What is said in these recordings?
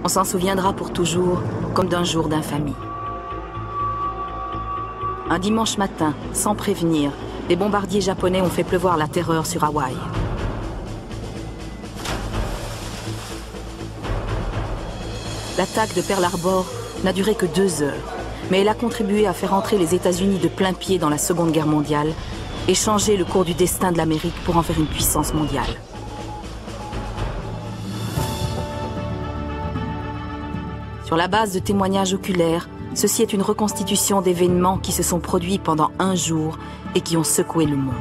On s'en souviendra pour toujours, comme d'un jour d'infamie. Un dimanche matin, sans prévenir, les bombardiers japonais ont fait pleuvoir la terreur sur Hawaï. L'attaque de Pearl Harbor n'a duré que 2 heures, mais elle a contribué à faire entrer les États-Unis de plein pied dans la Seconde Guerre mondiale et changer le cours du destin de l'Amérique pour en faire une puissance mondiale. Sur la base de témoignages oculaires, ceci est une reconstitution d'événements qui se sont produits pendant un jour et qui ont secoué le monde.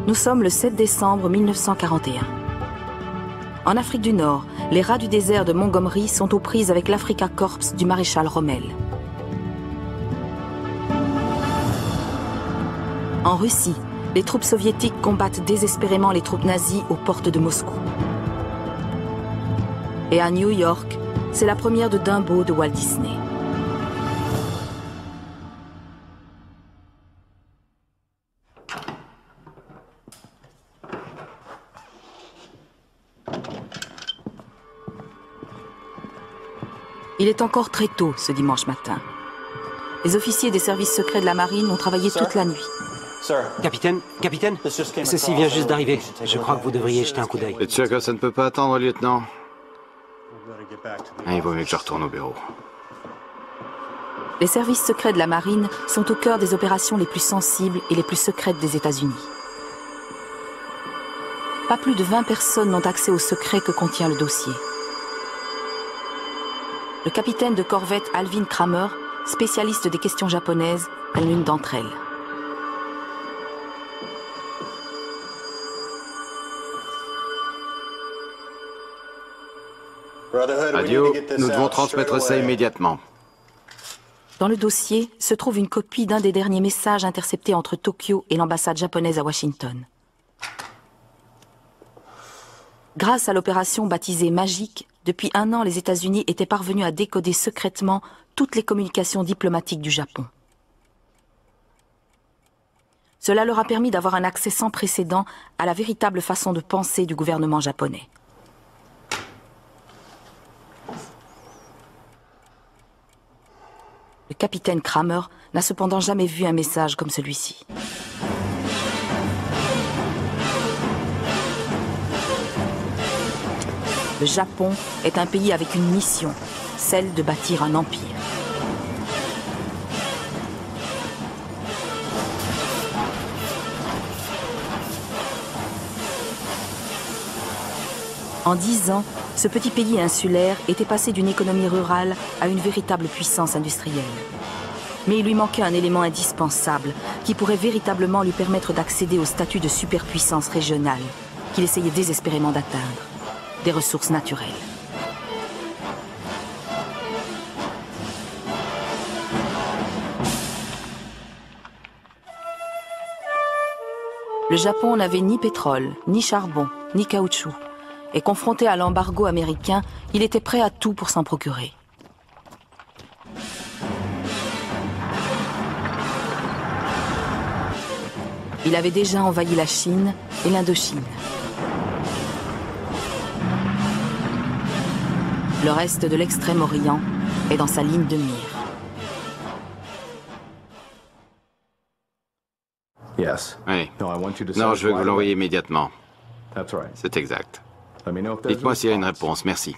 Nous sommes le 7 décembre 1941. En Afrique du Nord, les rats du désert de Montgomery sont aux prises avec l'Afrika Korps du maréchal Rommel. En Russie, les troupes soviétiques combattent désespérément les troupes nazies aux portes de Moscou. Et à New York, c'est la première de Dumbo de Walt Disney. Il est encore très tôt ce dimanche matin. Les officiers des services secrets de la marine ont travaillé toute la nuit. Capitaine, ceci vient juste d'arriver. Je crois que vous devriez jeter un coup d'œil. Êtes sûr que ça ne peut pas attendre, lieutenant? Il vaut mieux que je retourne au bureau. Les services secrets de la marine sont au cœur des opérations les plus sensibles et les plus secrètes des États-Unis. Pas plus de 20 personnes n'ont accès au secret que contient le dossier. Le capitaine de corvette Alvin Kramer, spécialiste des questions japonaises, est l'une d'entre elles. Radio, nous devons transmettre ça immédiatement. Dans le dossier se trouve une copie d'un des derniers messages interceptés entre Tokyo et l'ambassade japonaise à Washington. Grâce à l'opération baptisée Magique, depuis 1 an, les États-Unis étaient parvenus à décoder secrètement toutes les communications diplomatiques du Japon. Cela leur a permis d'avoir un accès sans précédent à la véritable façon de penser du gouvernement japonais. Le capitaine Kramer n'a cependant jamais vu un message comme celui-ci. Le Japon est un pays avec une mission, celle de bâtir un empire. En 10 ans, ce petit pays insulaire était passé d'une économie rurale à une véritable puissance industrielle. Mais il lui manquait un élément indispensable qui pourrait véritablement lui permettre d'accéder au statut de superpuissance régionale qu'il essayait désespérément d'atteindre, des ressources naturelles. Le Japon n'avait ni pétrole, ni charbon, ni caoutchouc. Et confronté à l'embargo américain, il était prêt à tout pour s'en procurer. Il avait déjà envahi la Chine et l'Indochine. Le reste de l'Extrême-Orient est dans sa ligne de mire. Oui. Non, je veux que vous l'envoyiez immédiatement. C'est exact. Dites-moi s'il y a une réponse, merci.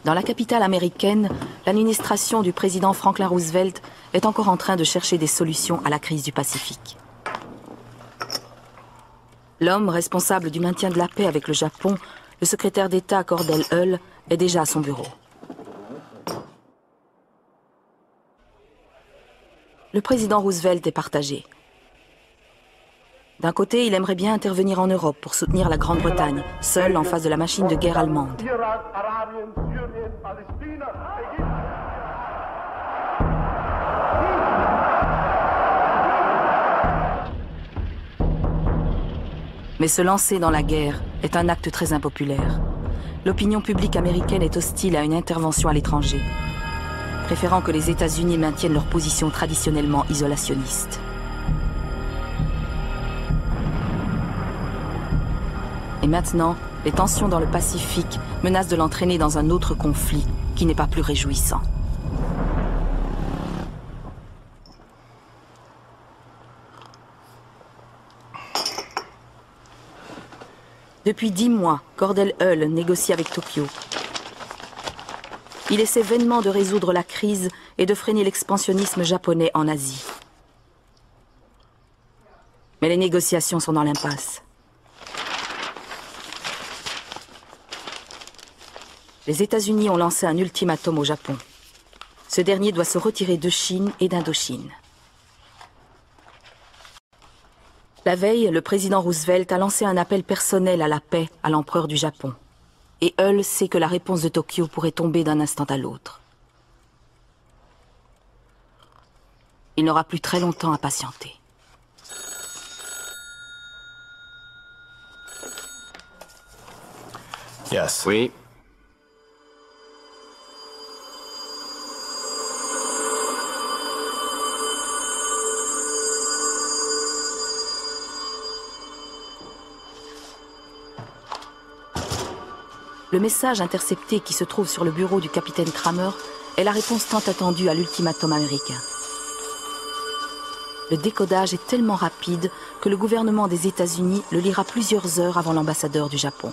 Dans la capitale américaine, l'administration du président Franklin Roosevelt est encore en train de chercher des solutions à la crise du Pacifique. L'homme responsable du maintien de la paix avec le Japon, le secrétaire d'État Cordell Hull, est déjà à son bureau. Le président Roosevelt est partagé. D'un côté, il aimerait bien intervenir en Europe pour soutenir la Grande-Bretagne, seule en face de la machine de guerre allemande. Mais se lancer dans la guerre est un acte très impopulaire. L'opinion publique américaine est hostile à une intervention à l'étranger, préférant que les États-Unis maintiennent leur position traditionnellement isolationniste. Et maintenant, les tensions dans le Pacifique menacent de l'entraîner dans un autre conflit qui n'est pas plus réjouissant. Depuis 10 mois, Cordell Hull négocie avec Tokyo. Il essaie vainement de résoudre la crise et de freiner l'expansionnisme japonais en Asie. Mais les négociations sont dans l'impasse. Les États-Unis ont lancé un ultimatum au Japon. Ce dernier doit se retirer de Chine et d'Indochine. La veille, le président Roosevelt a lancé un appel personnel à la paix à l'empereur du Japon. Et Hull sait que la réponse de Tokyo pourrait tomber d'un instant à l'autre. Il n'aura plus très longtemps à patienter. Yes. Oui. Le message intercepté qui se trouve sur le bureau du capitaine Kramer est la réponse tant attendue à l'ultimatum américain. Le décodage est tellement rapide que le gouvernement des États-Unis le lira plusieurs heures avant l'ambassadeur du Japon.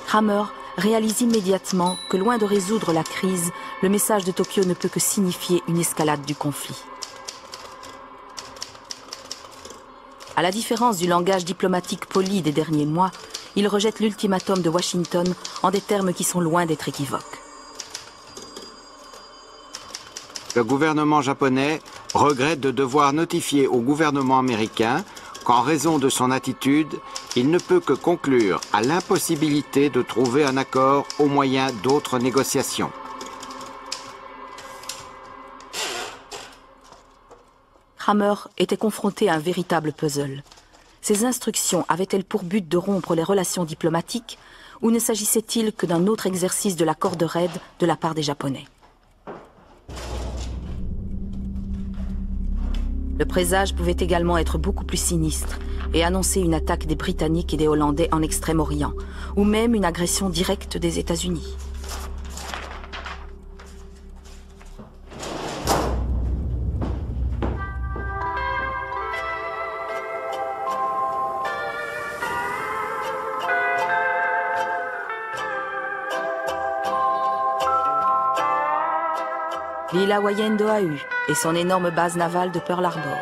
Kramer réalise immédiatement que loin de résoudre la crise, le message de Tokyo ne peut que signifier une escalade du conflit. À la différence du langage diplomatique poli des derniers mois, il rejette l'ultimatum de Washington en des termes qui sont loin d'être équivoques. Le gouvernement japonais regrette de devoir notifier au gouvernement américain qu'en raison de son attitude, il ne peut que conclure à l'impossibilité de trouver un accord au moyen d'autres négociations. Kramer était confronté à un véritable puzzle. Ces instructions avaient-elles pour but de rompre les relations diplomatiques ou ne s'agissait-il que d'un autre exercice de la corde raide de la part des Japonais? Le présage pouvait également être beaucoup plus sinistre et annoncer une attaque des Britanniques et des Hollandais en Extrême-Orient, ou même une agression directe des États-Unis. L'île hawaïenne d'Oahu et son énorme base navale de Pearl Harbor.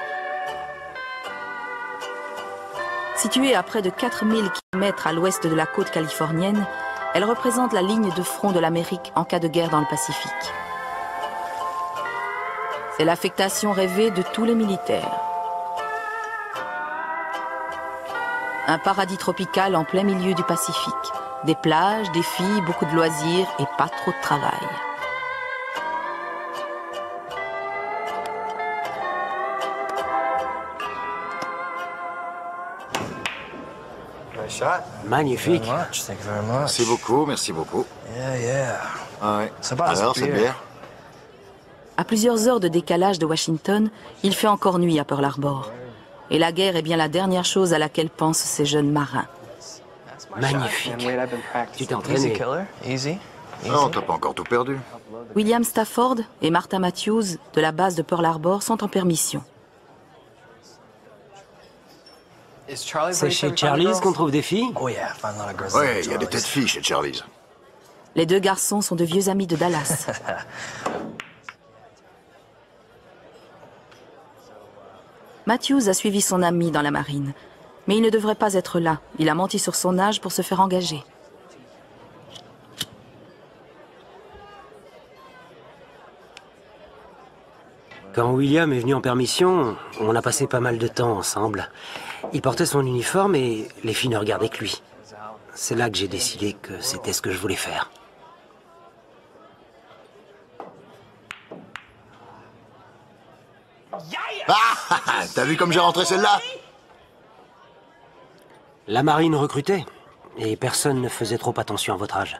Située à près de 4000 km à l'ouest de la côte californienne, elle représente la ligne de front de l'Amérique en cas de guerre dans le Pacifique. C'est l'affectation rêvée de tous les militaires. Un paradis tropical en plein milieu du Pacifique. Des plages, des filles, beaucoup de loisirs et pas trop de travail. Magnifique. Merci beaucoup, merci beaucoup. Ah ouais. Alors, cette bière? À plusieurs heures de décalage de Washington, il fait encore nuit à Pearl Harbor. Et la guerre est bien la dernière chose à laquelle pensent ces jeunes marins. Magnifique. Tu t'es entraîné. Non, t'as pas encore tout perdu. William Stafford et Martha Matthews de la base de Pearl Harbor sont en permission. C'est chez Charlie's qu'on trouve des filles? Ouais, il y a des têtes filles chez Charlie's. Les deux garçons sont de vieux amis de Dallas. Matthews a suivi son ami dans la marine. Mais il ne devrait pas être là. Il a menti sur son âge pour se faire engager. Quand William est venu en permission, on a passé pas mal de temps ensemble. Il portait son uniforme et les filles ne regardaient que lui. C'est là que j'ai décidé que c'était ce que je voulais faire. Ah, t'as vu comme j'ai rentré celle-là? La marine recrutait, et personne ne faisait trop attention à votre âge.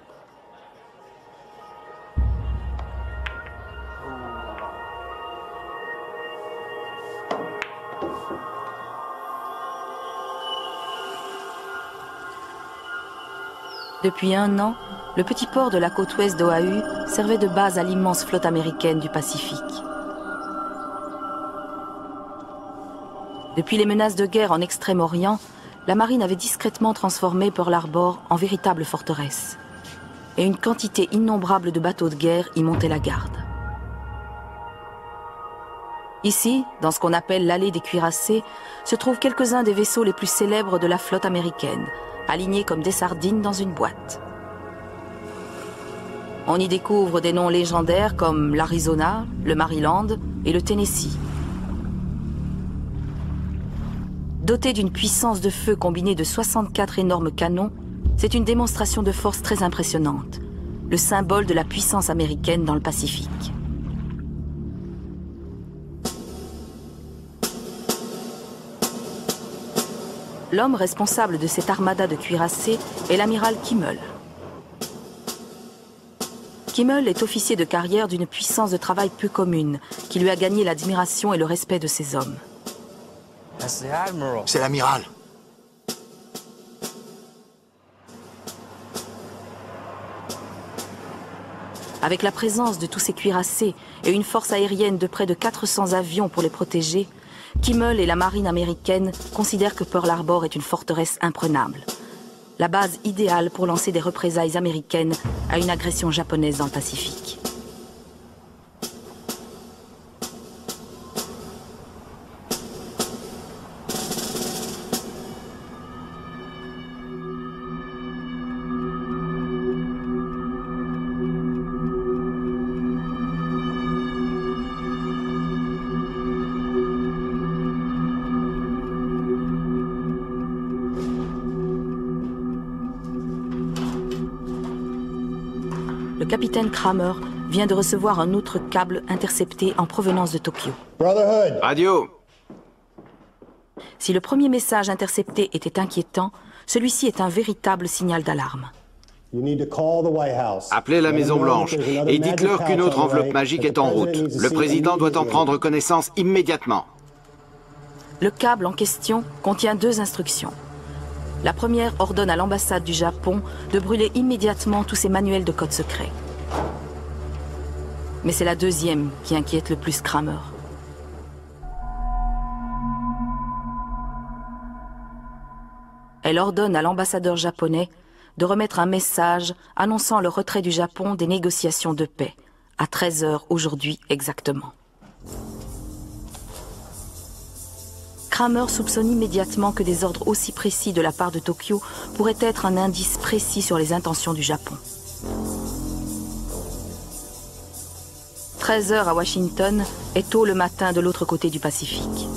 Depuis un an, le petit port de la côte ouest d'Oahu servait de base à l'immense flotte américaine du Pacifique. Depuis les menaces de guerre en Extrême-Orient, la marine avait discrètement transformé Pearl Harbor en véritable forteresse. Et une quantité innombrable de bateaux de guerre y montaient la garde. Ici, dans ce qu'on appelle l'allée des cuirassés, se trouvent quelques-uns des vaisseaux les plus célèbres de la flotte américaine, alignés comme des sardines dans une boîte. On y découvre des noms légendaires comme l'Arizona, le Maryland et le Tennessee. Doté d'une puissance de feu combinée de 64 énormes canons, c'est une démonstration de force très impressionnante, le symbole de la puissance américaine dans le Pacifique. L'homme responsable de cette armada de cuirassés est l'amiral Kimmel. Kimmel est officier de carrière d'une puissance de travail peu commune, qui lui a gagné l'admiration et le respect de ses hommes. C'est l'amiral. Avec la présence de tous ces cuirassés et une force aérienne de près de 400 avions pour les protéger, Kimmel et la marine américaine considèrent que Pearl Harbor est une forteresse imprenable. La base idéale pour lancer des représailles américaines à une agression japonaise dans le Pacifique. Le capitaine Kramer vient de recevoir un autre câble intercepté en provenance de Tokyo. Brotherhood. Radio. Si le premier message intercepté était inquiétant, celui-ci est un véritable signal d'alarme. Appelez la Maison-Blanche et dites-leur qu'une autre enveloppe magique est en route. Le président doit en prendre connaissance immédiatement. Le câble en question contient 2 instructions. La première ordonne à l'ambassade du Japon de brûler immédiatement tous ses manuels de code secret. Mais c'est la deuxième qui inquiète le plus Kramer. Elle ordonne à l'ambassadeur japonais de remettre un message annonçant le retrait du Japon des négociations de paix, à 13 h aujourd'hui exactement. Kramer soupçonne immédiatement que des ordres aussi précis de la part de Tokyo pourraient être un indice précis sur les intentions du Japon. 13 h à Washington est tôt le matin de l'autre côté du Pacifique.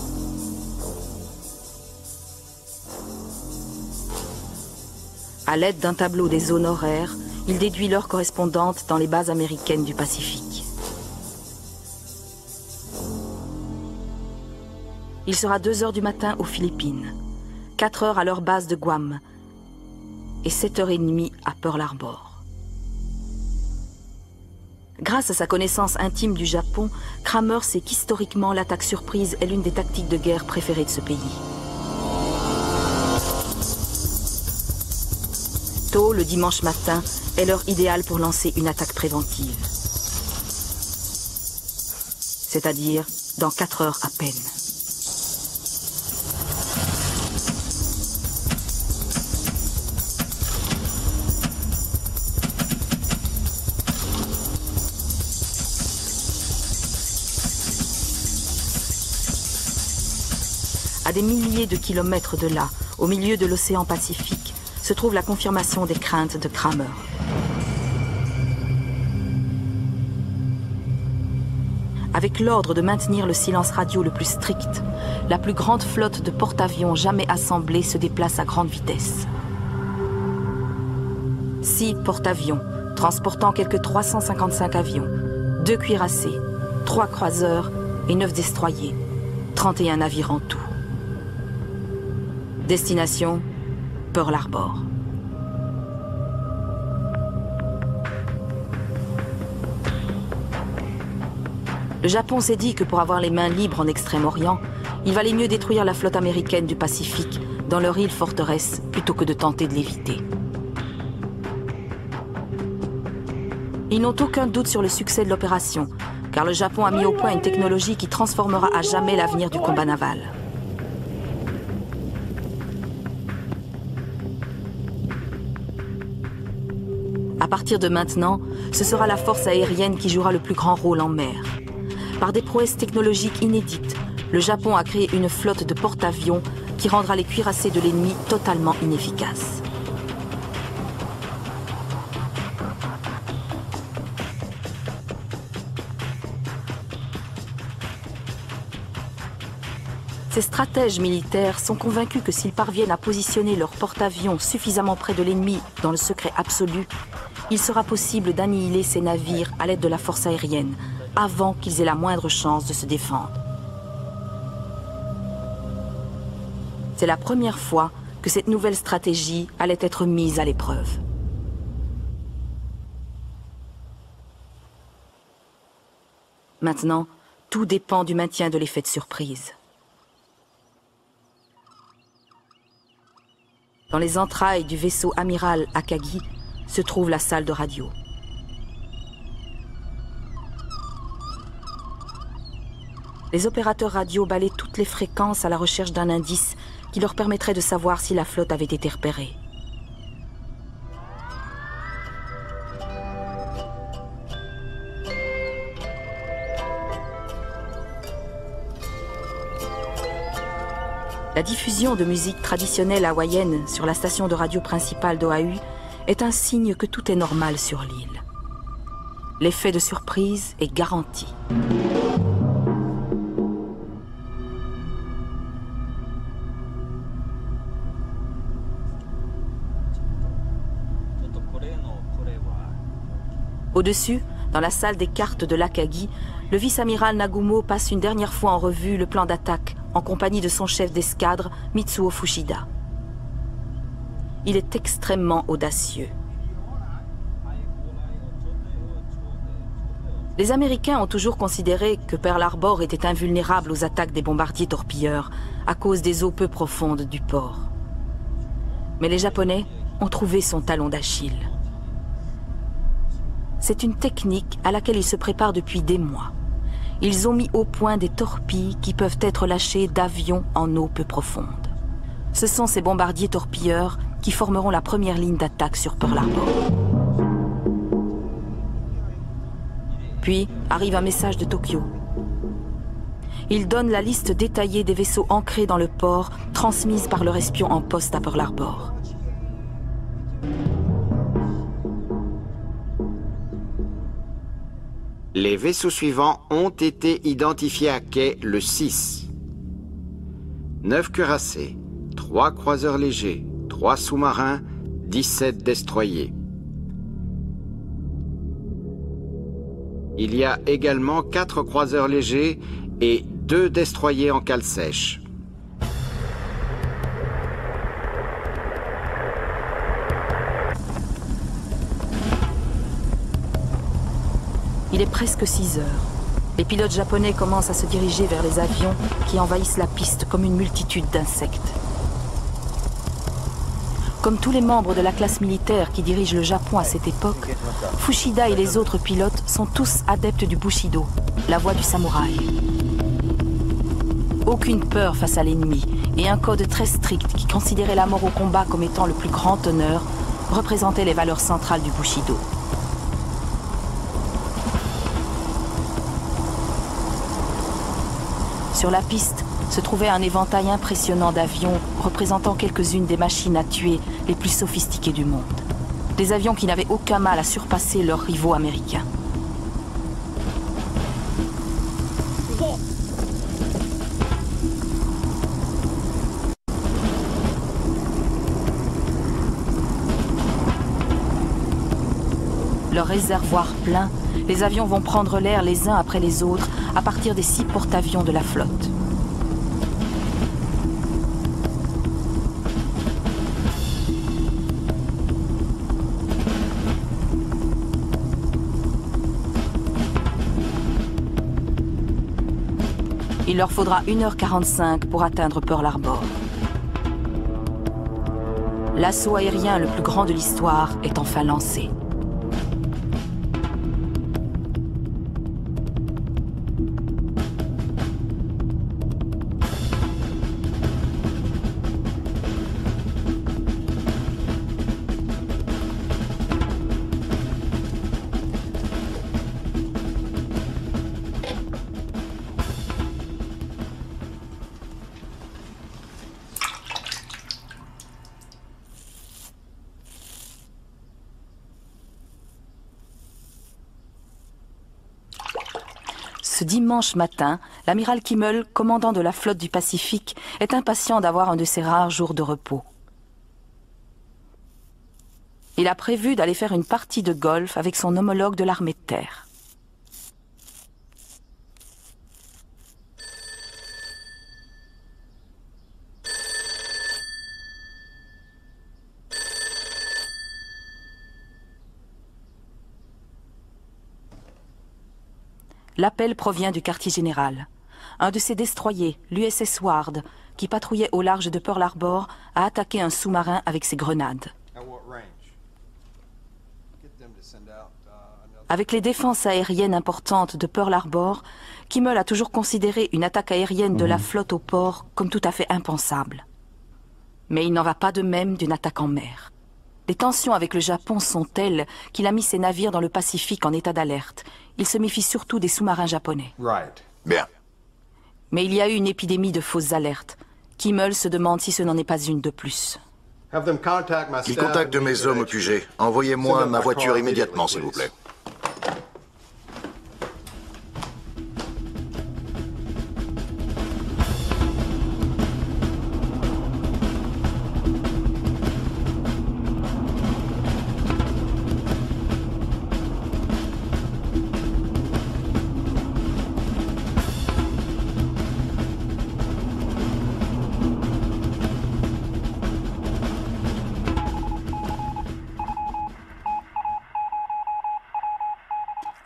À l'aide d'un tableau des zones horaires, il déduit l'heure correspondante dans les bases américaines du Pacifique. Il sera 2 h du matin aux Philippines, 4 h à leur base de Guam et 7 h 30 à Pearl Harbor. Grâce à sa connaissance intime du Japon, Kramer sait qu'historiquement l'attaque surprise est l'une des tactiques de guerre préférées de ce pays. Tôt le dimanche matin est l'heure idéale pour lancer une attaque préventive. C'est-à-dire dans 4 heures à peine. À des milliers de kilomètres de là, au milieu de l'océan Pacifique, se trouve la confirmation des craintes de Kramer. Avec l'ordre de maintenir le silence radio le plus strict, la plus grande flotte de porte-avions jamais assemblée se déplace à grande vitesse. 6 porte-avions, transportant quelques 355 avions, 2 cuirassés, 3 croiseurs et 9 destroyers, 31 navires en tout. Destination, Pearl Harbor. Le Japon s'est dit que pour avoir les mains libres en Extrême-Orient, il valait mieux détruire la flotte américaine du Pacifique dans leur île forteresse plutôt que de tenter de l'éviter. Ils n'ont aucun doute sur le succès de l'opération, car le Japon a mis au point une technologie qui transformera à jamais l'avenir du combat naval. À partir de maintenant, ce sera la force aérienne qui jouera le plus grand rôle en mer. Par des prouesses technologiques inédites, le Japon a créé une flotte de porte-avions qui rendra les cuirassés de l'ennemi totalement inefficaces. Ces stratèges militaires sont convaincus que s'ils parviennent à positionner leurs porte-avions suffisamment près de l'ennemi dans le secret absolu, il sera possible d'annihiler ces navires à l'aide de la force aérienne, avant qu'ils aient la moindre chance de se défendre. C'est la première fois que cette nouvelle stratégie allait être mise à l'épreuve. Maintenant, tout dépend du maintien de l'effet de surprise. Dans les entrailles du vaisseau amiral Akagi se trouve la salle de radio. Les opérateurs radio balaient toutes les fréquences à la recherche d'un indice qui leur permettrait de savoir si la flotte avait été repérée. La diffusion de musique traditionnelle hawaïenne sur la station de radio principale d'Oahu est un signe que tout est normal sur l'île. L'effet de surprise est garanti. Au-dessus, dans la salle des cartes de l'Akagi, le vice-amiral Nagumo passe une dernière fois en revue le plan d'attaque en compagnie de son chef d'escadre, Mitsuo Fuchida. Il est extrêmement audacieux. Les Américains ont toujours considéré que Pearl Harbor était invulnérable aux attaques des bombardiers torpilleurs à cause des eaux peu profondes du port. Mais les Japonais ont trouvé son talon d'Achille. C'est une technique à laquelle ils se préparent depuis des mois. Ils ont mis au point des torpilles qui peuvent être lâchées d'avions en eau peu profonde. Ce sont ces bombardiers torpilleurs qui formeront la première ligne d'attaque sur Pearl Harbor. Puis arrive un message de Tokyo. Il donne la liste détaillée des vaisseaux ancrés dans le port, transmise par leur espion en poste à Pearl Harbor. Les vaisseaux suivants ont été identifiés à quai le 6. 9 cuirassés, 3 croiseurs légers, 3 sous-marins, 17 destroyers. Il y a également 4 croiseurs légers et 2 destroyers en cale sèche. Il est presque 6 heures. Les pilotes japonais commencent à se diriger vers les avions qui envahissent la piste comme une multitude d'insectes. Comme tous les membres de la classe militaire qui dirigent le Japon à cette époque, Fuchida et les autres pilotes sont tous adeptes du Bushido, la voie du samouraï. Aucune peur face à l'ennemi et un code très strict qui considérait la mort au combat comme étant le plus grand honneur représentaient les valeurs centrales du Bushido. Sur la piste se trouvait un éventail impressionnant d'avions représentant quelques-unes des machines à tuer les plus sophistiquées du monde. Des avions qui n'avaient aucun mal à surpasser leurs rivaux américains. Leur réservoir plein, les avions vont prendre l'air les uns après les autres à partir des 6 porte-avions de la flotte. Il leur faudra 1h45 pour atteindre Pearl Harbor. L'assaut aérien le plus grand de l'histoire est enfin lancé. Ce dimanche matin, l'amiral Kimmel, commandant de la flotte du Pacifique, est impatient d'avoir un de ses rares jours de repos. Il a prévu d'aller faire une partie de golf avec son homologue de l'armée de terre. L'appel provient du quartier général. Un de ses destroyers, l'USS Ward, qui patrouillait au large de Pearl Harbor, a attaqué un sous-marin avec ses grenades. Avec les défenses aériennes importantes de Pearl Harbor, Kimmel a toujours considéré une attaque aérienne de la flotte au port comme tout à fait impensable. Mais il n'en va pas de même d'une attaque en mer. Les tensions avec le Japon sont telles qu'il a mis ses navires dans le Pacifique en état d'alerte. Il se méfie surtout des sous-marins japonais. Bien. Mais il y a eu une épidémie de fausses alertes. Kimmel se demande si ce n'en est pas une de plus. Qu'ils contactent mes hommes au QG. Envoyez-moi ma voiture immédiatement, s'il vous plaît.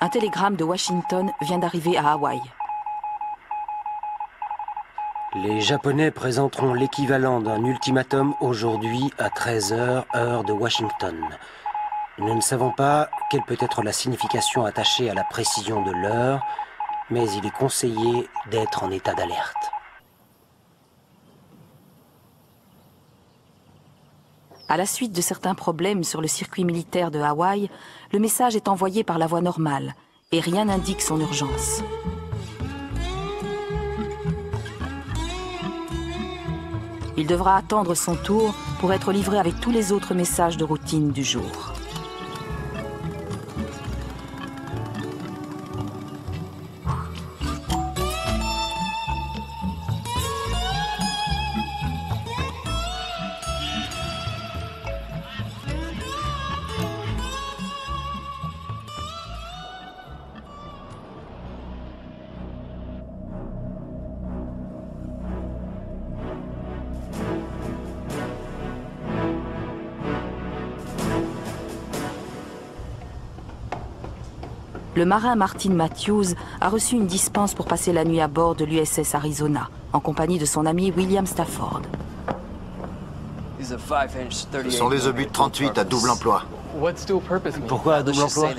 Un télégramme de Washington vient d'arriver à Hawaï. Les Japonais présenteront l'équivalent d'un ultimatum aujourd'hui à 13h, heure de Washington. Nous ne savons pas quelle peut être la signification attachée à la précision de l'heure, mais il est conseillé d'être en état d'alerte. À la suite de certains problèmes sur le circuit militaire de Hawaï, le message est envoyé par la voie normale et rien n'indique son urgence. Il devra attendre son tour pour être livré avec tous les autres messages de routine du jour. Le marin Martin Matthews a reçu une dispense pour passer la nuit à bord de l'USS Arizona, en compagnie de son ami William Stafford. Ce sont des obus de 38 à double emploi. Pourquoi à double emploi?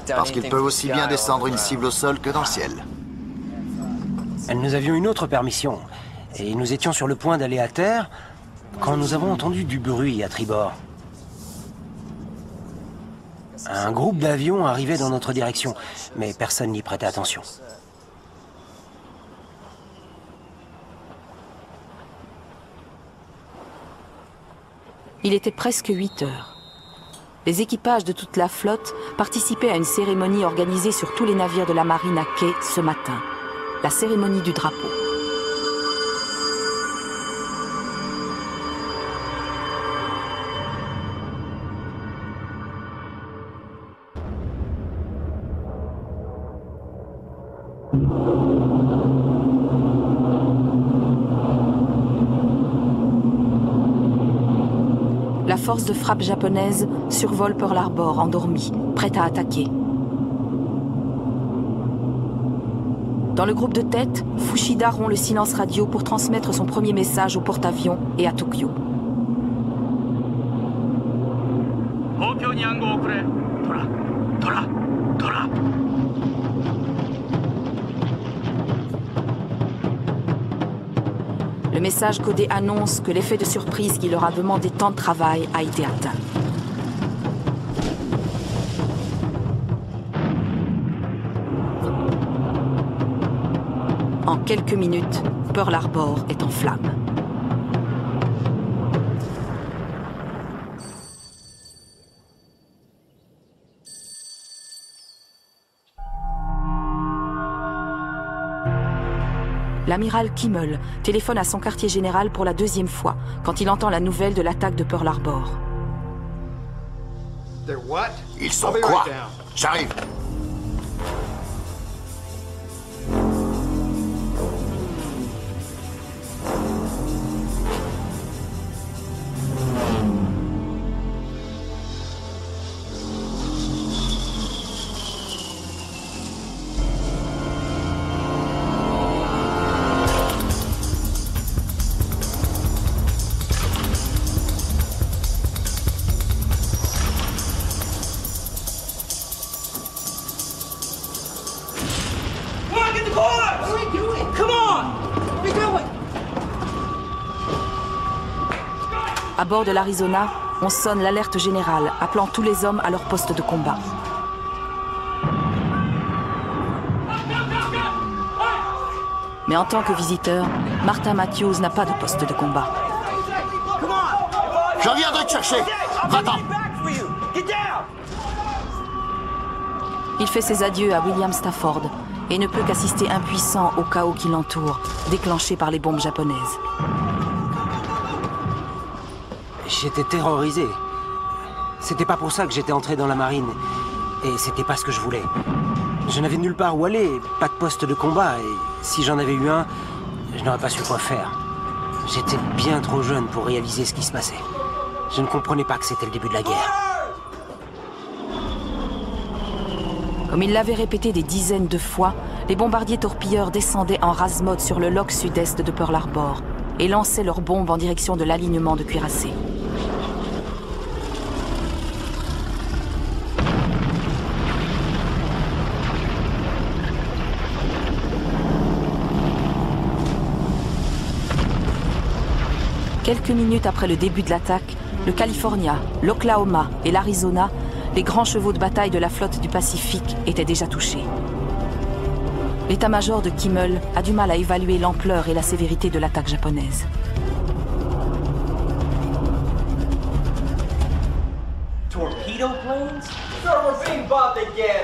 Parce qu'ils peuvent aussi bien descendre une cible au sol que dans le ciel. Nous avions une autre permission, et nous étions sur le point d'aller à terre quand nous avons entendu du bruit à tribord. Un groupe d'avions arrivait dans notre direction, mais personne n'y prêtait attention. Il était presque 8 heures. Les équipages de toute la flotte participaient à une cérémonie organisée sur tous les navires de la marine à quai ce matin. La cérémonie du drapeau. La force de frappe japonaise survole Pearl Harbor endormie, prête à attaquer. Dans le groupe de tête, Fushida rompt le silence radio pour transmettre son premier message au porte-avions et à Tokyo. Le message codé annonce que l'effet de surprise qui leur a demandé tant de travail a été atteint. En quelques minutes, Pearl Harbor est en flammes. L'amiral Kimmel téléphone à son quartier général pour la 2e fois quand il entend la nouvelle de l'attaque de Pearl Harbor. Ils sont quoi? J'arrive. À bord de l'Arizona, on sonne l'alerte générale, appelant tous les hommes à leur poste de combat. Mais en tant que visiteur, Martin Matthews n'a pas de poste de combat. Je viendrai te chercher. Va-t'en. Il fait ses adieux à William Stafford et ne peut qu'assister impuissant au chaos qui l'entoure, déclenché par les bombes japonaises. J'étais terrorisé. C'était pas pour ça que j'étais entré dans la marine. Et c'était pas ce que je voulais. Je n'avais nulle part où aller, pas de poste de combat. Et si j'en avais eu un, je n'aurais pas su quoi faire. J'étais bien trop jeune pour réaliser ce qui se passait. Je ne comprenais pas que c'était le début de la guerre. Comme il l'avait répété des dizaines de fois, les bombardiers torpilleurs descendaient en rase-mode sur le loch sud-est de Pearl Harbor et lançaient leurs bombes en direction de l'alignement de cuirassés. Quelques minutes après le début de l'attaque, le California, l'Oklahoma et l'Arizona, les grands chevaux de bataille de la flotte du Pacifique, étaient déjà touchés. L'état-major de Kimmel a du mal à évaluer l'ampleur et la sévérité de l'attaque japonaise. Torpedo planes? Sir, we're being bombed again!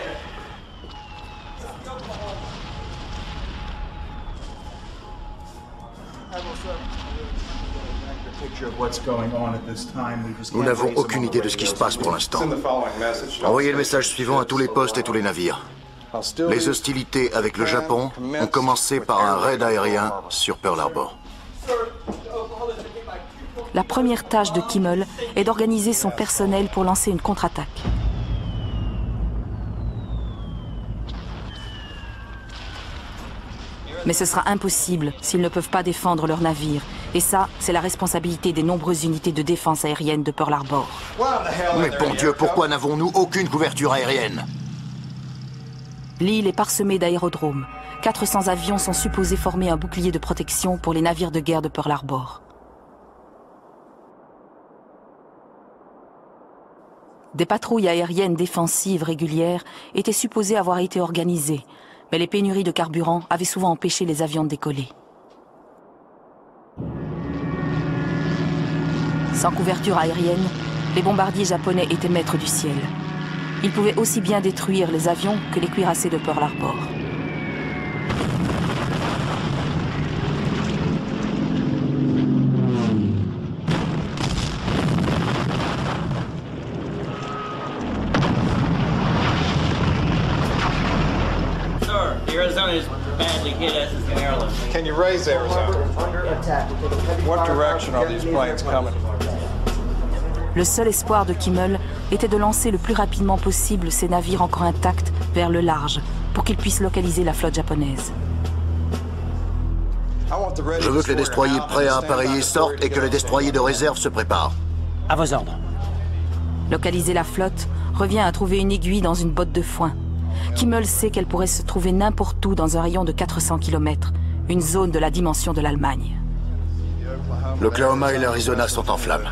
Nous n'avons aucune idée de ce qui se passe pour l'instant. Envoyez le message suivant à tous les postes et tous les navires. Les hostilités avec le Japon ont commencé par un raid aérien sur Pearl Harbor. La première tâche de Kimmel est d'organiser son personnel pour lancer une contre-attaque. Mais ce sera impossible s'ils ne peuvent pas défendre leur navire. Et ça, c'est la responsabilité des nombreuses unités de défense aérienne de Pearl Harbor. Mais bon Dieu, pourquoi n'avons-nous aucune couverture aérienne? L'île est parsemée d'aérodromes. 400 avions sont supposés former un bouclier de protection pour les navires de guerre de Pearl Harbor. Des patrouilles aériennes défensives régulières étaient supposées avoir été organisées, mais les pénuries de carburant avaient souvent empêché les avions de décoller. Sans couverture aérienne, les bombardiers japonais étaient maîtres du ciel. Ils pouvaient aussi bien détruire les avions que les cuirassés de Pearl Harbor. Sir, the Arizona is badly hit as is the airlift. Can you raise Arizona? What direction are these planes coming? Le seul espoir de Kimmel était de lancer le plus rapidement possible ses navires encore intacts vers le large pour qu'ils puissent localiser la flotte japonaise. Je veux que les destroyers prêts à appareiller sortent et que les destroyers de réserve se préparent. À vos ordres. Localiser la flotte revient à trouver une aiguille dans une botte de foin. Kimmel sait qu'elle pourrait se trouver n'importe où dans un rayon de 400 km, une zone de la dimension de l'Allemagne. L'Oklahoma et l'Arizona sont en flammes.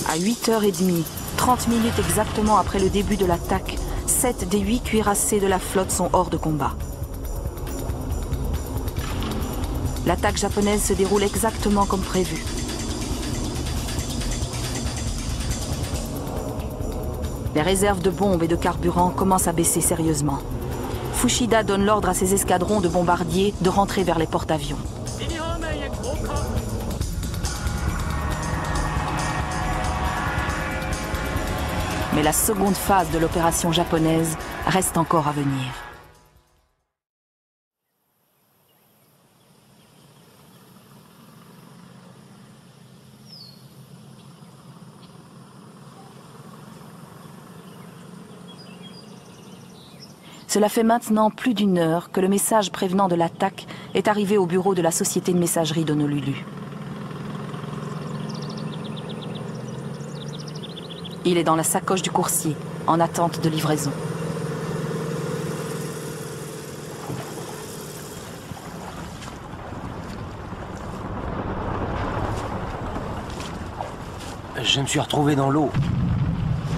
À 8h30, 30 minutes exactement après le début de l'attaque, 7 des 8 cuirassés de la flotte sont hors de combat. L'attaque japonaise se déroule exactement comme prévu. Les réserves de bombes et de carburant commencent à baisser sérieusement. Fushida donne l'ordre à ses escadrons de bombardiers de rentrer vers les porte-avions. Mais la seconde phase de l'opération japonaise reste encore à venir. Cela fait maintenant plus d'1 heure que le message prévenant de l'attaque est arrivé au bureau de la société de messagerie d'Honolulu. Il est dans la sacoche du coursier, en attente de livraison. Je me suis retrouvé dans l'eau.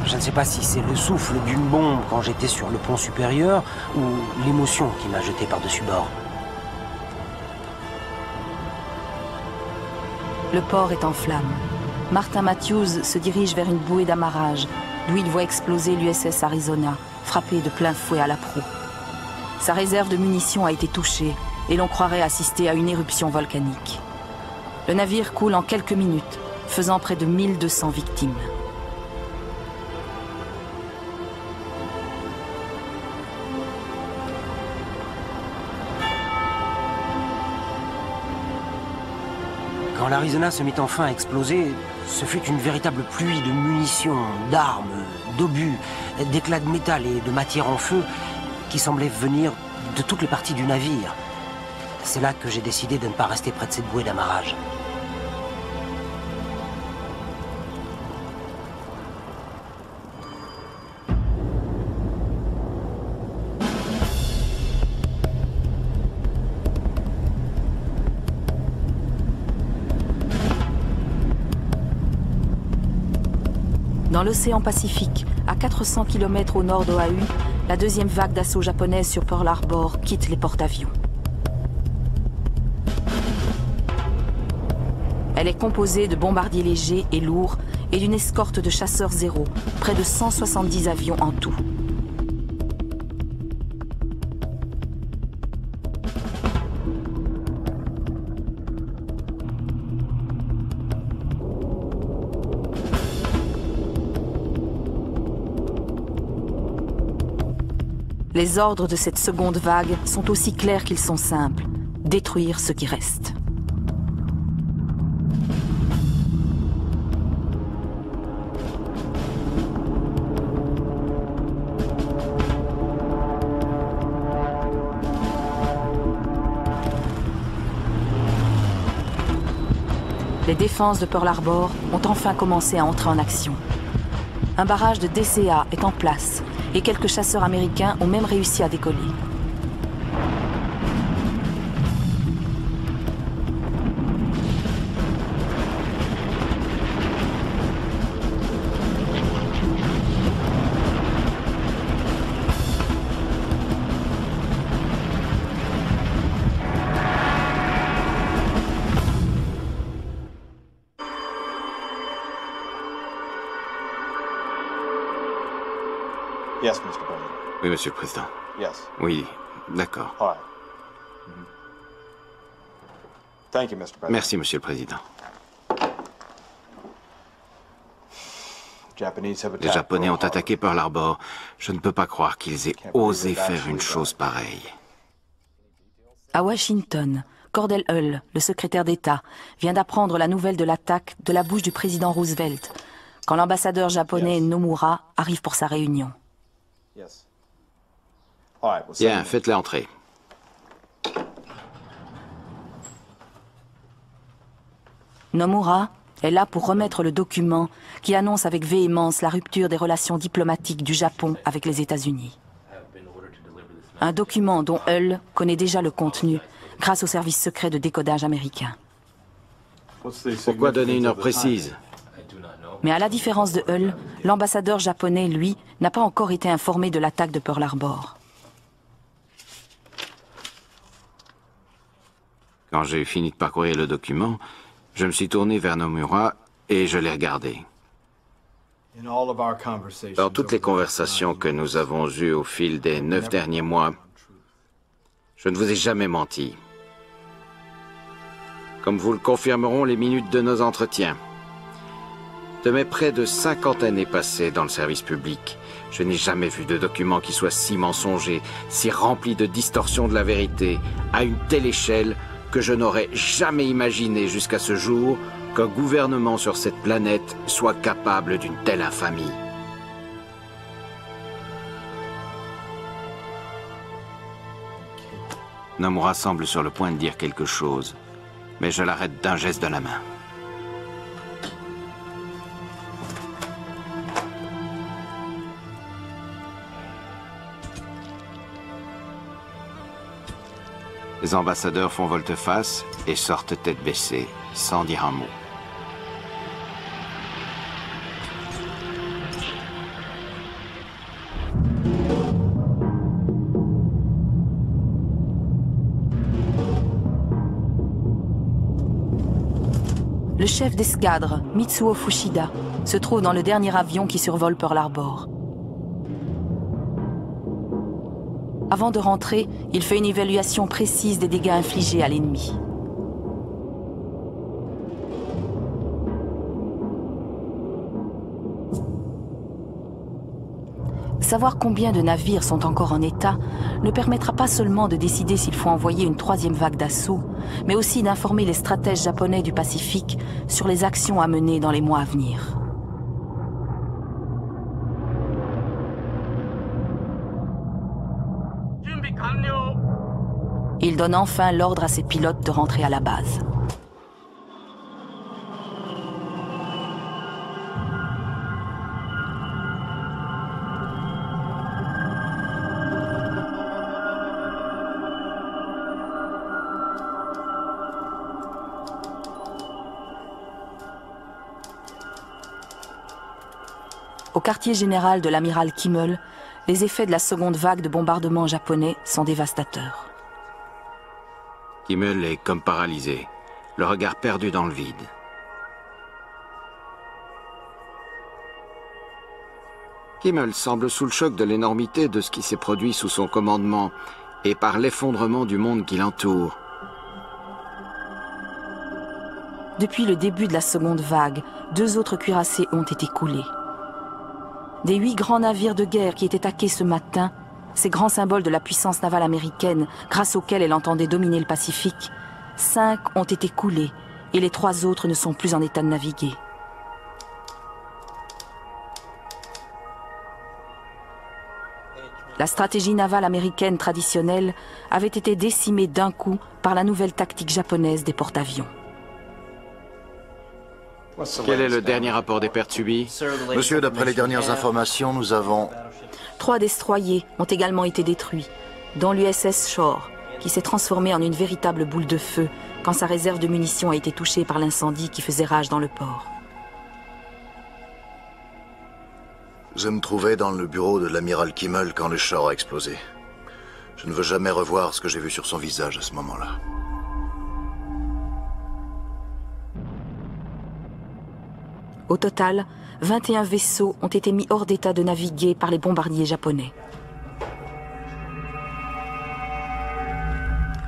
Je ne sais pas si c'est le souffle d'une bombe quand j'étais sur le pont supérieur ou l'émotion qui m'a jeté par-dessus bord. Le port est en flammes. Martin Matthews se dirige vers une bouée d'amarrage, d'où il voit exploser l'USS Arizona, frappé de plein fouet à la proue. Sa réserve de munitions a été touchée et l'on croirait assister à une éruption volcanique. Le navire coule en quelques minutes, faisant près de 1200 victimes. Quand l'Arizona se mit enfin à exploser, ce fut une véritable pluie de munitions, d'armes, d'obus, d'éclats de métal et de matière en feu qui semblaient venir de toutes les parties du navire. C'est là que j'ai décidé de ne pas rester près de cette bouée d'amarrage. Dans l'océan Pacifique, à 400 km au nord d'Oahu, la deuxième vague d'assaut japonaise sur Pearl Harbor quitte les porte-avions. Elle est composée de bombardiers légers et lourds et d'une escorte de chasseurs Zéro, près de 170 avions en tout. Les ordres de cette seconde vague sont aussi clairs qu'ils sont simples. Détruire ce qui reste. Les défenses de Pearl Harbor ont enfin commencé à entrer en action. Un barrage de DCA est en place et quelques chasseurs américains ont même réussi à décoller. Yes, Mr. President. Oui, Monsieur le Président. Yes. Oui, d'accord. All right. Thank you, Mr. President. Merci, Monsieur le Président. Les Japonais ont attaqué Pearl Harbor. Je ne peux pas croire qu'ils aient osé faire une chose pareille. À Washington, Cordell Hull, le secrétaire d'État, vient d'apprendre la nouvelle de l'attaque de la bouche du président Roosevelt, quand l'ambassadeur japonais Nomura arrive pour sa réunion. Bien, faites-les entrer. Nomura est là pour remettre le document qui annonce avec véhémence la rupture des relations diplomatiques du Japon avec les États-Unis. Un document dont Hull connaît déjà le contenu grâce au service secret de décodage américain. Pourquoi donner une heure précise? Mais à la différence de Hull, l'ambassadeur japonais, lui, n'a pas encore été informé de l'attaque de Pearl Harbor. Quand j'ai fini de parcourir le document, je me suis tourné vers Nomura et je l'ai regardé. Dans toutes les conversations que nous avons eues au fil des 9 derniers mois, je ne vous ai jamais menti. Comme vous le confirmeront les minutes de nos entretiens. De mes près de 50 années passées dans le service public, je n'ai jamais vu de document qui soit si mensonger, si rempli de distorsions de la vérité, à une telle échelle que je n'aurais jamais imaginé jusqu'à ce jour qu'un gouvernement sur cette planète soit capable d'une telle infamie. Nomura semble sur le point de dire quelque chose, mais je l'arrête d'un geste de la main. Les ambassadeurs font volte-face et sortent tête baissée, sans dire un mot. Le chef d'escadre, Mitsuo Fuchida, se trouve dans le dernier avion qui survole Pearl Harbor. Avant de rentrer, il fait une évaluation précise des dégâts infligés à l'ennemi. Savoir combien de navires sont encore en état ne permettra pas seulement de décider s'il faut envoyer une 3e vague d'assaut, mais aussi d'informer les stratèges japonais du Pacifique sur les actions à mener dans les mois à venir. Il donne enfin l'ordre à ses pilotes de rentrer à la base. Au quartier général de l'amiral Kimmel, les effets de la seconde vague de bombardements japonais sont dévastateurs. Kimmel est comme paralysé, le regard perdu dans le vide. Kimmel semble sous le choc de l'énormité de ce qui s'est produit sous son commandement et par l'effondrement du monde qui l'entoure. Depuis le début de la seconde vague, 2 autres cuirassés ont été coulés. Des 8 grands navires de guerre qui étaient attaqués ce matin, ces grands symboles de la puissance navale américaine, grâce auxquels elle entendait dominer le Pacifique, 5 ont été coulés et les 3 autres ne sont plus en état de naviguer. La stratégie navale américaine traditionnelle avait été décimée d'un coup par la nouvelle tactique japonaise des porte-avions. Quel est le dernier rapport des pertes subies? Monsieur, d'après les dernières informations, nous avons... 3 destroyers ont également été détruits, dont l'USS Shore, qui s'est transformé en une véritable boule de feu quand sa réserve de munitions a été touchée par l'incendie qui faisait rage dans le port. Je me trouvais dans le bureau de l'amiral Kimmel quand le Shore a explosé. Je ne veux jamais revoir ce que j'ai vu sur son visage à ce moment-là. Au total, 21 vaisseaux ont été mis hors d'état de naviguer par les bombardiers japonais.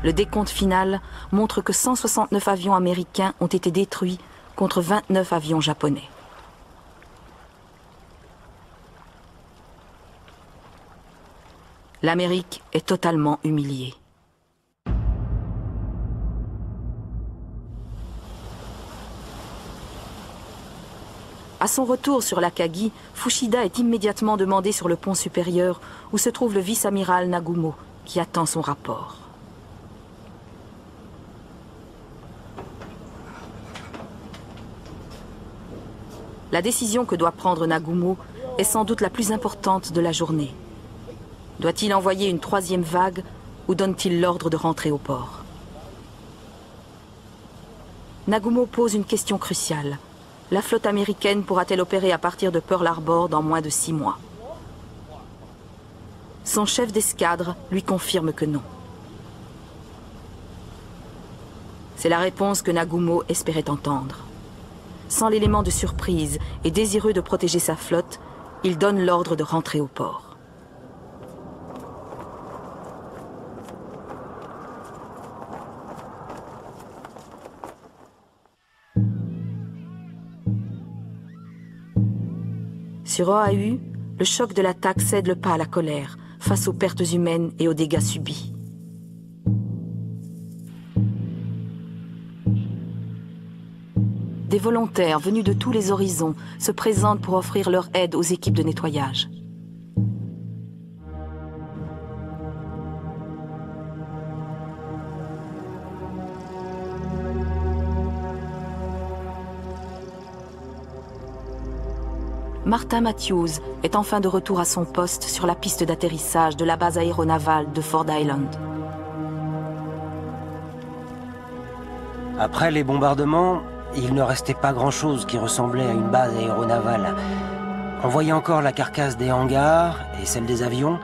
Le décompte final montre que 169 avions américains ont été détruits contre 29 avions japonais. L'Amérique est totalement humiliée. À son retour sur l'Akagi, Fuchida est immédiatement demandé sur le pont supérieur où se trouve le vice-amiral Nagumo, qui attend son rapport. La décision que doit prendre Nagumo est sans doute la plus importante de la journée. Doit-il envoyer une 3e vague ou donne-t-il l'ordre de rentrer au port? Nagumo pose une question cruciale. La flotte américaine pourra-t-elle opérer à partir de Pearl Harbor dans moins de 6 mois? Son chef d'escadre lui confirme que non. C'est la réponse que Nagumo espérait entendre. Sans l'élément de surprise et désireux de protéger sa flotte, il donne l'ordre de rentrer au port. Sur Oahu, le choc de l'attaque cède le pas à la colère face aux pertes humaines et aux dégâts subis. Des volontaires venus de tous les horizons se présentent pour offrir leur aide aux équipes de nettoyage. Martin Matthews est enfin de retour à son poste sur la piste d'atterrissage de la base aéronavale de Ford Island. Après les bombardements, il ne restait pas grand-chose qui ressemblait à une base aéronavale. On voyait encore la carcasse des hangars et celle des avions,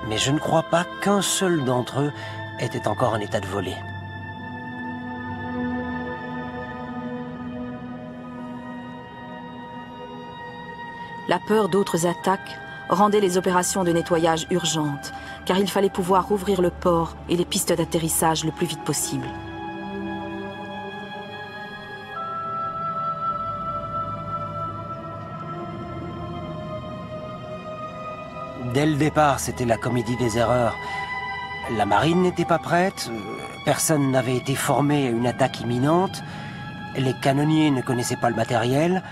mais je ne crois pas qu'un seul d'entre eux était encore en état de voler. La peur d'autres attaques rendait les opérations de nettoyage urgentes, car il fallait pouvoir rouvrir le port et les pistes d'atterrissage le plus vite possible. Dès le départ, c'était la comédie des erreurs. La marine n'était pas prête, personne n'avait été formé à une attaque imminente, les canonniers ne connaissaient pas le matériel,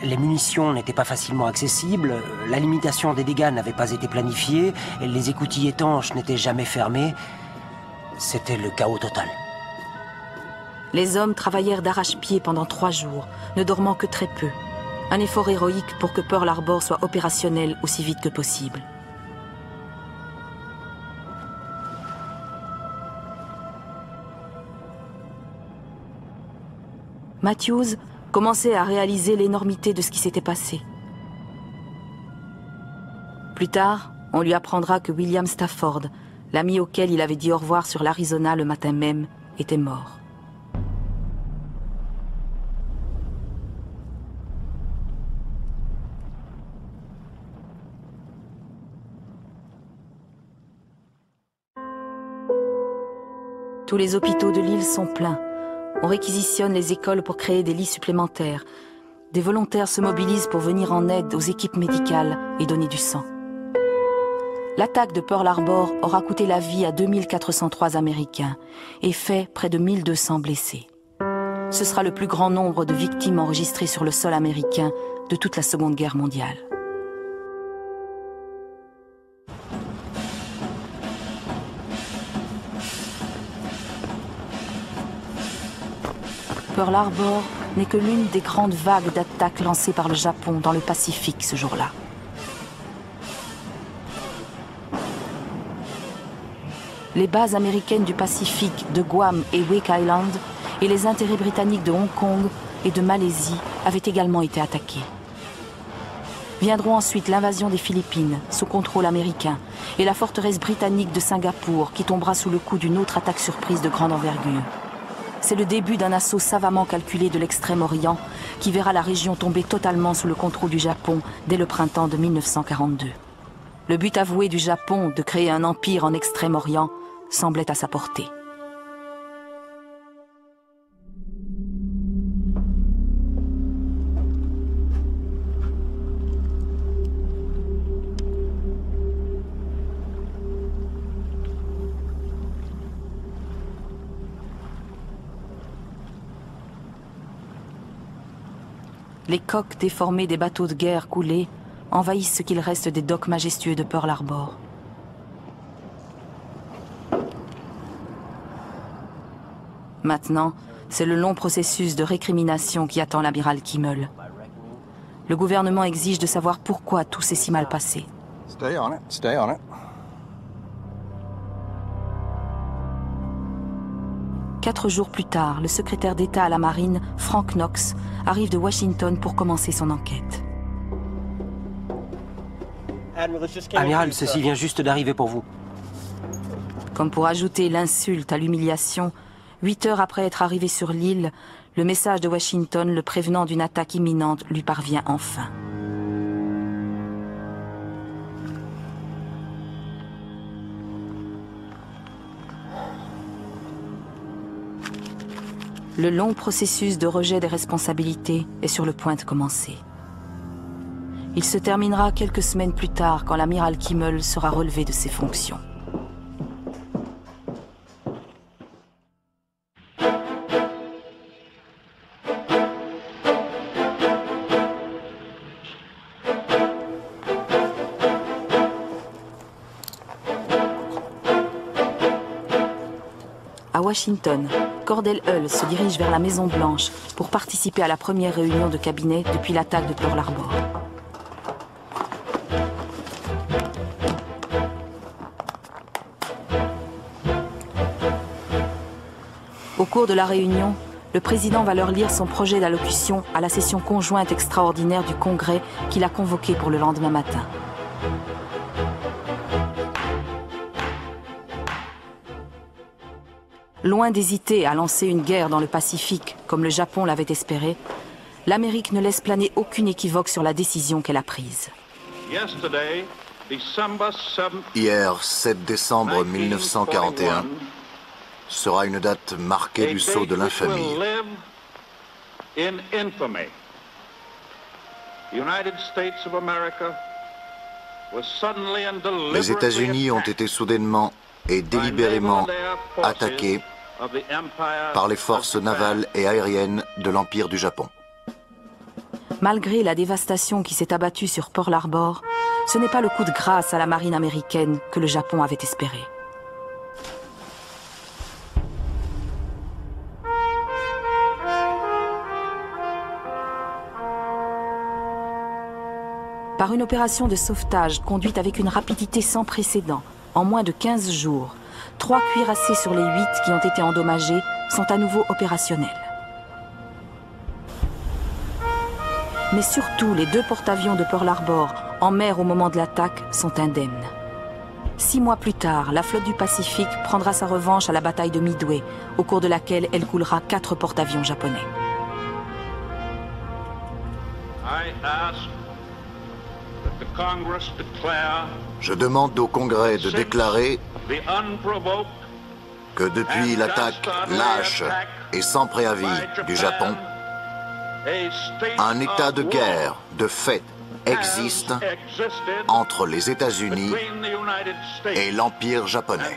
les munitions n'étaient pas facilement accessibles, la limitation des dégâts n'avait pas été planifiée, les écoutilles étanches n'étaient jamais fermés. C'était le chaos total. Les hommes travaillèrent d'arrache-pied pendant 3 jours, ne dormant que très peu. Un effort héroïque pour que Pearl Harbor soit opérationnel aussi vite que possible. Matthews commençait à réaliser l'énormité de ce qui s'était passé. Plus tard, on lui apprendra que William Stafford, l'ami auquel il avait dit au revoir sur l'Arizona le matin même, était mort. Tous les hôpitaux de l'île sont pleins. On réquisitionne les écoles pour créer des lits supplémentaires. Des volontaires se mobilisent pour venir en aide aux équipes médicales et donner du sang. L'attaque de Pearl Harbor aura coûté la vie à 2403 Américains et fait près de 1200 blessés. Ce sera le plus grand nombre de victimes enregistrées sur le sol américain de toute la Seconde Guerre mondiale. Pearl Harbor n'est que l'une des grandes vagues d'attaques lancées par le Japon dans le Pacifique ce jour-là. Les bases américaines du Pacifique de Guam et Wake Island et les intérêts britanniques de Hong Kong et de Malaisie avaient également été attaqués. Viendront ensuite l'invasion des Philippines sous contrôle américain et la forteresse britannique de Singapour qui tombera sous le coup d'une autre attaque surprise de grande envergure. C'est le début d'un assaut savamment calculé de l'Extrême-Orient qui verra la région tomber totalement sous le contrôle du Japon dès le printemps de 1942. Le but avoué du Japon de créer un empire en Extrême-Orient semblait à sa portée. Les coques déformées des bateaux de guerre coulés envahissent ce qu'il reste des docks majestueux de Pearl Harbor. Maintenant, c'est le long processus de récrimination qui attend l'amiral Kimmel. Le gouvernement exige de savoir pourquoi tout s'est si mal passé. Stay on it, stay on it. 4 jours plus tard, le secrétaire d'État à la Marine, Frank Knox, arrive de Washington pour commencer son enquête. Amiral, ceci vient juste d'arriver pour vous. Comme pour ajouter l'insulte à l'humiliation, 8 heures après être arrivé sur l'île, le message de Washington le prévenant d'une attaque imminente lui parvient enfin. Le long processus de rejet des responsabilités est sur le point de commencer. Il se terminera quelques semaines plus tard quand l'amiral Kimmel sera relevé de ses fonctions. À Washington, Cordell Hull se dirige vers la Maison-Blanche pour participer à la première réunion de cabinet depuis l'attaque de Pearl Harbor. Au cours de la réunion, le président va leur lire son projet d'allocution à la session conjointe extraordinaire du Congrès qu'il a convoquée pour le lendemain matin. Loin d'hésiter à lancer une guerre dans le Pacifique, comme le Japon l'avait espéré, l'Amérique ne laisse planer aucune équivoque sur la décision qu'elle a prise. Hier, 7 décembre 1941, sera une date marquée du sceau de l'infamie. Les États-Unis ont été soudainement et délibérément attaqués par les forces navales et aériennes de l'Empire du Japon. Malgré la dévastation qui s'est abattue sur Pearl Harbor, ce n'est pas le coup de grâce à la marine américaine que le Japon avait espéré. Par une opération de sauvetage conduite avec une rapidité sans précédent, en moins de 15 jours, 3 cuirassés sur les 8 qui ont été endommagés sont à nouveau opérationnels. Mais surtout, les 2 porte-avions de Pearl Harbor, en mer au moment de l'attaque, sont indemnes. 6 mois plus tard, la flotte du Pacifique prendra sa revanche à la bataille de Midway, au cours de laquelle elle coulera 4 porte-avions japonais. Je demande au Congrès de déclarer que depuis l'attaque lâche et sans préavis du Japon, un état de guerre de fait existe entre les États-Unis et l'Empire japonais.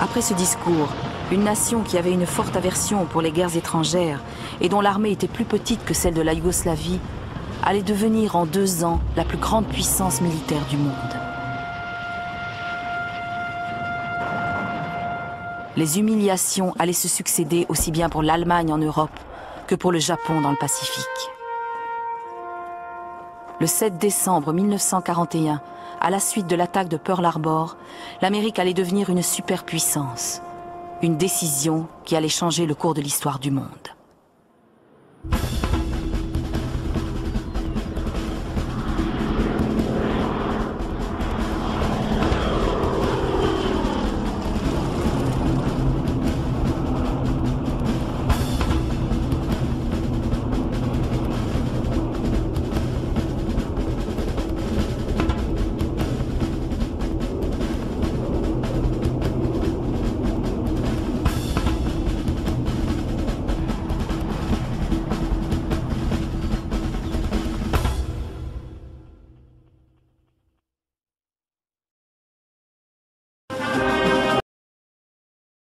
Après ce discours, une nation qui avait une forte aversion pour les guerres étrangères et dont l'armée était plus petite que celle de la Yougoslavie, allait devenir en 2 ans la plus grande puissance militaire du monde. Les humiliations allaient se succéder aussi bien pour l'Allemagne en Europe que pour le Japon dans le Pacifique. Le 7 décembre 1941, à la suite de l'attaque de Pearl Harbor, l'Amérique allait devenir une superpuissance. Une décision qui allait changer le cours de l'histoire du monde.